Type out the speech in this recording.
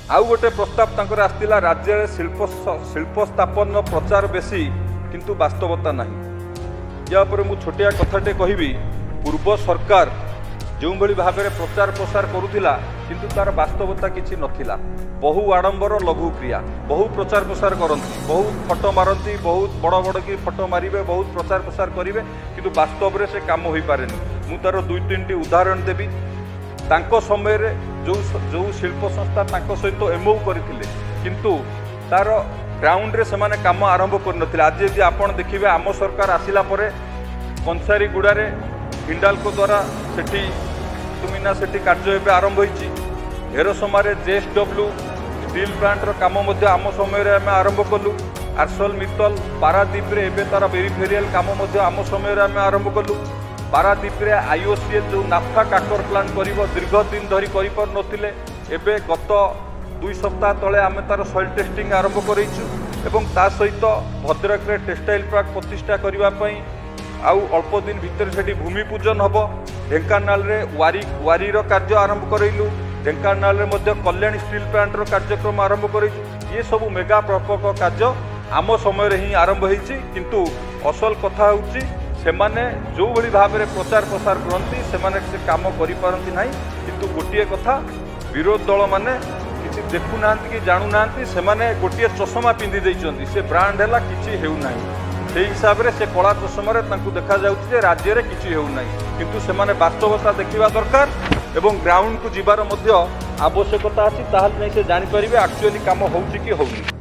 आउ गोटे प्रस्ताव तांकर आसला राज्य में शिल्प स्थापन प्रचार बेसी किंतु वास्तवता नहीं। या पर मु छोटिया कथाटे कहबी पूर्व सरकार जो भाव में प्रचार प्रसार करुला किंतु तार वास्तवता किसी नथिला। बहु आडंबर लघु क्रिया बहु प्रचार प्रसार करती बहुत फटो मारती बहुत बड़ बड़ की फटो मारे बहुत प्रचार प्रसार करेंगे किंतु वास्तव में से काम हो पारे। मु तार दुई तीन उदाहरण देवी। तांको समय रे जो शिल्प संस्था तांको सहित एमओ करथिले किंतु तार ग्राउंड रे सेमाने काम आरंभ कर नथिले। आज यदि आपण देखिबे आम सरकार आसिला परे कंसारी गुड़ारे हिंडाल्को द्वारा सेठी तुमिना सेठी कार्य एबे आरंभ होईची। एरोसमारे जेएसडब्ल्यू स्टील प्लांट रो काम मध्ये आम समय रे आमे आरंभ कलु। आर्सल मित्तल पारादीप रे एबे तार पेरिफेरियल काम मध्ये आम समय रे आमे आरंभ कलु। पारादीप रे आईओसीएल जो नाफा काकर प्लांट करिवो दीर्घ दिन धरी करि पर नथिले एबे गत 2 सप्ताह तले आमे तार सॉइल टेस्टिंग आरंभ करेइछु एवं ता सहित भद्रक रे टेक्सटाइल पार्क प्रतिष्ठा करिवा पई आउ अल्प दिन भितर सेठी भूमि पूजन हबो। ढेंकानाल रे वारी रो कार्य आरंभ करैलु। ढेंकानाल रे मध्ये कल्याण स्टील प्लांट रो कार्यक्रम आरंभ करैछु। ये सब मेगा प्रकल्प कार्य आम समय रे ही आरंभ होईची किंतु असल कथा होउची सेमाने जो भली भाव में प्रचार प्रसार करती से काम करि नाही किंतु गोटे कथा विरोध दल माने किसी देखु ना कि जानू ना से गोटे चषमा पिंधि देइचंती से ब्रांड है किसी हेउ नाही। से हिसाब से से कला चषमा देखा जाउछि राज्य में किसी हेउ नाही किंतु सेमाने वास्तवता देखिबा दरकार एवं ग्राउंड को जीवार मध्य आवश्यकता अछि ताहाल नै से जानि परिबे एक्चुअली काम होउछि कि होउनी।